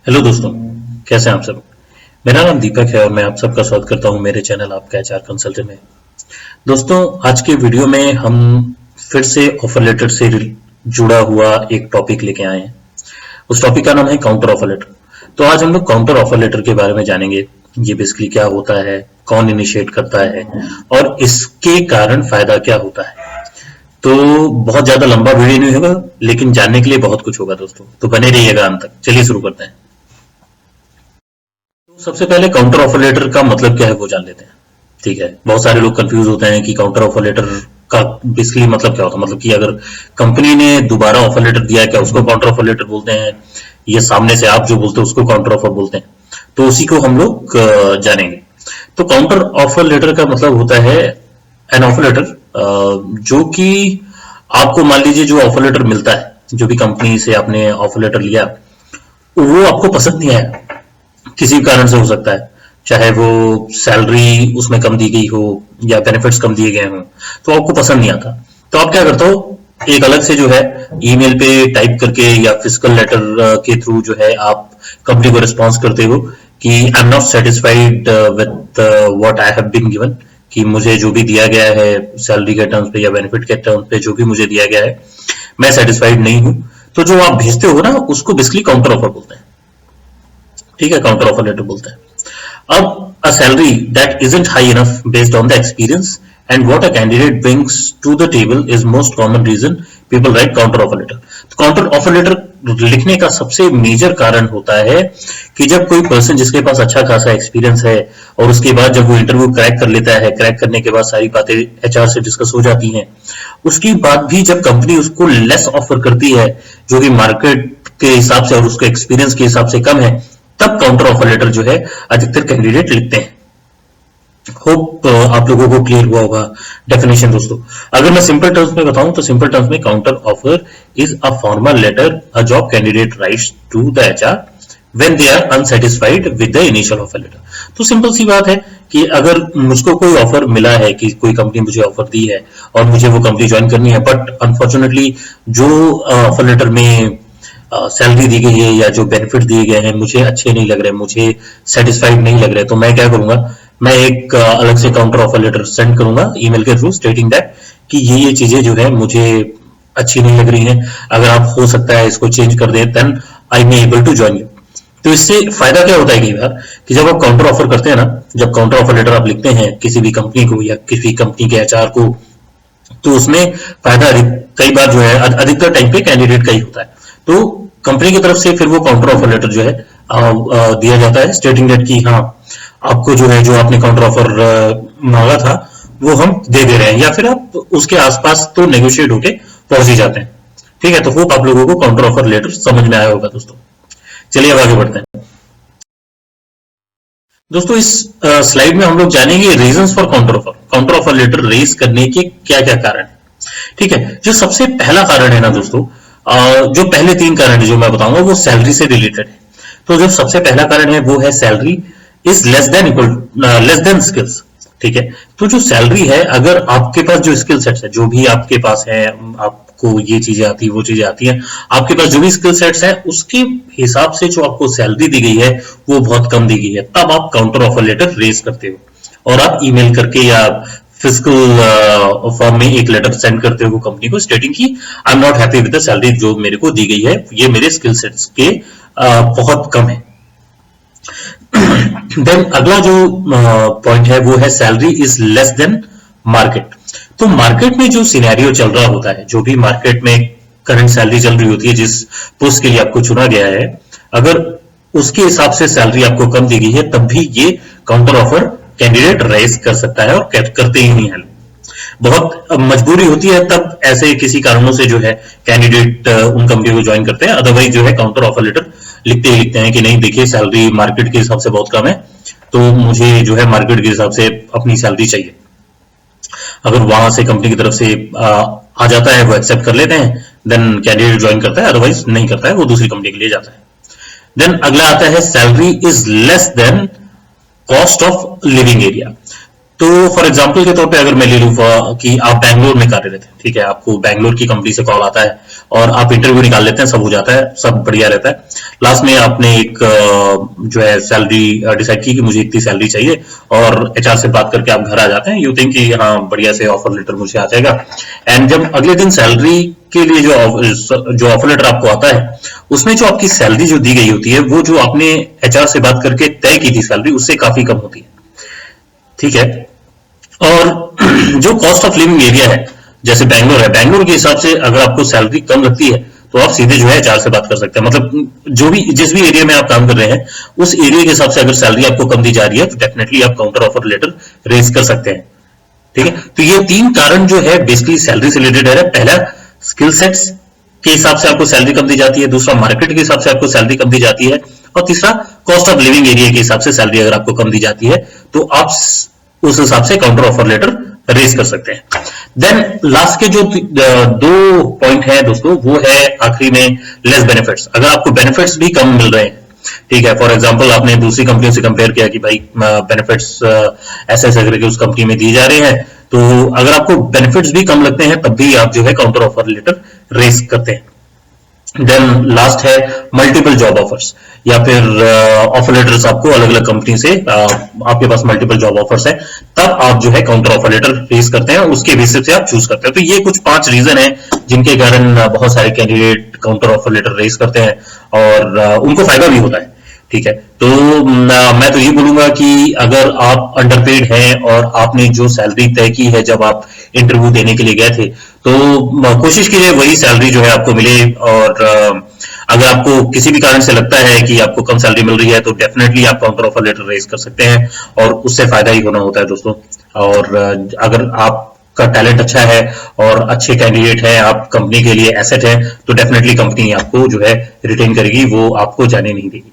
Hello दोस्तों, कैसे हैं आप सब। मेरा नाम दीपक है और मैं आप सबका स्वागत करता हूं मेरे चैनल आपका एचआर कंसल्टेंट में। दोस्तों, आज के वीडियो में हम फिर से ऑफर लेटर से जुड़ा हुआ एक टॉपिक लेके आए हैं। उस टॉपिक का नाम है काउंटर ऑफर लेटर। तो आज हम लोग काउंटर ऑफर लेटर के बारे में जानेंगे। ये बेसिकली क्या होता है, कौन इनिशिएट करता है और इसके कारण फायदा क्या होता है। तो बहुत ज्यादा लंबा वीडियो नहीं होगा, लेकिन जानने के लिए बहुत कुछ होगा दोस्तों, तो बने रहिएगा अंत तक। चलिए शुरू करते हैं। तो सबसे पहले काउंटर ऑफर लेटर का मतलब क्या है वो जान लेते हैं। ठीक है, बहुत सारे लोग कंफ्यूज होते हैं कि काउंटर ऑफर लेटर का बेसिकली मतलब क्या होता है। मतलब कि अगर कंपनी ने दोबारा ऑफर लेटर दिया है, क्या उसको काउंटर ऑफर लेटर बोलते हैं, या सामने से आप जो बोलते हैं उसको काउंटर ऑफर बोलते हैं। तो उसी को हम लोग जानेंगे। तो काउंटर ऑफर लेटर का मतलब होता है एन ऑफर लेटर जो कि आपको, मान लीजिए जो ऑफर लेटर मिलता है, जो भी कंपनी से आपने ऑफर लेटर लिया, वो आपको पसंद नहीं आया, किसी कारण से हो सकता है, चाहे वो सैलरी उसमें कम दी गई हो या बेनिफिट्स कम दिए गए हों, तो आपको पसंद नहीं आता। तो आप क्या करते हो, एक अलग से जो है ईमेल पे टाइप करके या फिजिकल लेटर के थ्रू जो है आप कंपनी को रिस्पॉन्स करते हो कि I am not satisfied with what I have been given, कि मुझे जो भी दिया गया है सैलरी के टर्म्स पे या बेनिफिट के टर्म्स पे जो भी मुझे दिया गया है, मैं सेटिस्फाइड नहीं हूं। तो जो आप भेजते हो ना, उसको बेसिकली काउंटर ऑफर बोलते हैं। ठीक है, काउंटर ऑफर लेटर बोलते हैं। अब a salary that isn't high enough based on the experience and what a candidate brings to the table is most common reason people write counter offer letter. तो counter offer letter लिखने का सबसे major कारण होता है कि जब कोई पर्सन जिसके पास अच्छा खासा एक्सपीरियंस है और उसके बाद जब वो इंटरव्यू क्रैक कर लेता है, क्रैक करने के बाद सारी बातें एचआर से डिस्कस हो जाती हैं, उसके बाद भी जब कंपनी उसको लेस ऑफर करती है जो कि मार्केट के हिसाब से और उसके एक्सपीरियंस के हिसाब से कम है, तब काउंटर ऑफर लेटर जो है अधिकतर कैंडिडेट लिखते हैं। होप आप लोगों को क्लियर हुआ होगा डेफिनेशन दोस्तों। अगर मैं सिंपल टर्म्स में बताऊं तो सिंपल टर्म्स में counter offer is a formal letter a job candidate writes to the HR when they are unsatisfied with the initial offer letter. तो सिंपल सी बात है कि अगर मुझको कोई ऑफर मिला है, कि कोई कंपनी मुझे ऑफर दी है और मुझे वो कंपनी ज्वाइन करनी है, बट अनफॉर्चुनेटली जो ऑफर लेटर में सैलरी दी गई है या जो बेनिफिट दिए गए हैं मुझे अच्छे नहीं लग रहे, मुझे सेटिस्फाइड नहीं लग रहे, तो मैं क्या करूंगा, मैं एक अलग से काउंटर ऑफर लेटर सेंड करूंगा ईमेल के थ्रू स्टेटिंग दैट कि ये चीजें जो है मुझे अच्छी नहीं लग रही हैं, अगर आप हो सकता है इसको चेंज कर दें, then I may able to join you. तो इससे फायदा क्या होता है कई बार कि जब आप काउंटर ऑफर करते हैं ना, जब काउंटर ऑफर लेटर आप लिखते हैं किसी भी कंपनी को या किसी कंपनी के एचआर को, तो उसमें फायदा कई बार जो है अधिकतर टाइम पे कैंडिडेट का ही होता है। तो कंपनी की तरफ से फिर वो काउंटर ऑफर लेटर जो है दिया जाता है स्टेटिंग दैट कि हाँ, आपको जो है जो आपने काउंटर ऑफर मांगा था वो हम दे रहे हैं, या फिर आप उसके आसपास तो नेगोशिएट होके पहुंच ही जाते हैं। ठीक है, तो होप आप लोगों को काउंटर ऑफर लेटर समझ में आया होगा दोस्तों। चलिए अब आगे बढ़ते हैं दोस्तों। इस स्लाइड में हम लोग जानेंगे reasons for counter offer letter raise करने के क्या क्या कारण है। ठीक है, जो सबसे पहला कारण है ना दोस्तों, जो पहले तीन कारण है जो मैं बताऊंगा वो सैलरी से रिलेटेड है। तो जो सबसे पहला कारण है वो है salary is less than skills. ठीक है, तो जो सैलरी है, अगर आपके पास जो स्किल सेट्स है, जो भी आपके पास है, आपको ये चीजें आती है वो चीजें आती हैं, आपके पास जो भी स्किल सेट्स है उसके हिसाब से जो आपको सैलरी दी गई है वो बहुत कम दी गई है, तब आप काउंटर ऑफर लेटर रेज करते हो और आप ईमेल करके या फिजिकल फॉर्म में एक लेटर सेंड करते हो कंपनी को स्टेटिंग की आई am not happy with the salary जो मेरे को दी गई है, ये मेरे स्किल सेट्स के बहुत कम है। देन अगला जो पॉइंट है वो है salary is less than market. तो मार्केट में जो सिनेरियो चल रहा होता है, जो भी मार्केट में करंट सैलरी चल रही होती है, जिस पोस्ट के लिए आपको चुना गया है, अगर उसके हिसाब से सैलरी आपको कम दी गई है, तब भी ये काउंटर ऑफर कैंडिडेट रेज कर सकता है और करते ही नहीं है। बहुत मजबूरी होती है तब ऐसे किसी कारणों से जो है कैंडिडेट उन कंपनी को ज्वाइन करते हैं, अदरवाइज जो है काउंटर ऑफर लेटर लिखते ही लिखते हैं कि नहीं देखिए सैलरी मार्केट के हिसाब से बहुत कम है, तो मुझे जो है मार्केट के हिसाब से अपनी सैलरी चाहिए। अगर वहां से कंपनी की तरफ से आ जाता है वो एक्सेप्ट कर लेते हैं, देन कैंडिडेट ज्वाइन करता है, अदरवाइज नहीं करता है, वो दूसरी कंपनी के लिए जाता है। देन अगला आता है salary is less than cost of living area. तो फॉर एग्जांपल के तौर पे अगर मैं ले लूँ कि आप बैंगलोर में कार्यरत हैं, ठीक है, आपको बैंगलोर की कंपनी से कॉल आता है और आप इंटरव्यू निकाल लेते हैं, सब हो जाता है, सब बढ़िया रहता है। लास्ट में आपने एक जो है सैलरी डिसाइड की कि मुझे इतनी सैलरी चाहिए, और एचआर से बात करके आप घर आ जाते हैं, यू थिंक कि हाँ बढ़िया से ऑफर लेटर मुझे आ जाएगा। एंड जब अगले दिन सैलरी के लिए जो ऑफर लेटर आपको आता है, उसमें जो आपकी सैलरी जो दी गई होती है, वो जो आपने एचआर से बात करके तय की थी सैलरी, उससे काफी कम होती है, ठीक है। और जो कॉस्ट ऑफ लिविंग एरिया है, जैसे बैंगलोर है, बैंगलोर के हिसाब से अगर आपको सैलरी कम लगती है तो आप सीधे जो है एचआर से बात कर सकते हैं। मतलब जो भी जिस भी एरिया में आप काम कर रहे हैं, उस एरिया के हिसाब से अगर सैलरी आपको कम दी जा रही है तो डेफिनेटली आप काउंटर ऑफर लेटर रेज कर सकते हैं, ठीक है। तो ये तीन कारण जो है बेसिकली सैलरी से रिलेटेड है। पहला, स्किल सेट्स के हिसाब से आपको सैलरी कम दी जाती है, दूसरा मार्केट के हिसाब से आपको सैलरी कम दी जाती है, और तीसरा कॉस्ट ऑफ लिविंग एरिया के हिसाब से सैलरी अगर आपको कम दी जाती है तो आप उस हिसाब से काउंटर ऑफर लेटर रेज कर सकते हैं। देन लास्ट के जो दो पॉइंट है दोस्तों, वो है आखिरी में लेस बेनिफिट्स। अगर आपको बेनिफिट्स भी कम मिल रहे हैं, ठीक है, फॉर एग्जांपल आपने दूसरी कंपनियों से कंपेयर किया कि भाई बेनिफिट्स ऐसे ऐसे करके उस कंपनी में दिए जा रहे हैं, तो अगर आपको बेनिफिट्स भी कम लगते हैं तब भी आप जो है काउंटर ऑफर लेटर रेज करते हैं। देन लास्ट है मल्टीपल जॉब ऑफर्स, या फिर ऑफर लेटर्स आपको अलग अलग कंपनी से आपके पास मल्टीपल जॉब ऑफर्स है, तब आप जो है काउंटर ऑफर लेटर रेज करते हैं, उसके बेसिस से आप चूज करते हैं। तो ये कुछ 5 रीजन है जिनके कारण बहुत सारे candidate counter offer letter raise करते हैं और उनको फायदा भी होता है, ठीक है। तो मैं तो ये बोलूंगा कि अगर आप अंडरपेड हैं और आपने जो सैलरी तय की है जब आप इंटरव्यू देने के लिए गए थे, तो कोशिश कीजिए वही सैलरी जो है आपको मिले। और अगर आपको किसी भी कारण से लगता है कि आपको कम सैलरी मिल रही है तो डेफिनेटली आप काउंटर ऑफर लेटर रेज कर सकते हैं, और उससे फायदा ही होना होता है दोस्तों। और अगर आप का टैलेंट अच्छा है और अच्छे कैंडिडेट है, आप कंपनी के लिए एसेट है, तो डेफिनेटली कंपनी आपको जो है रिटेन करेगी, वो आपको जाने नहीं देगी।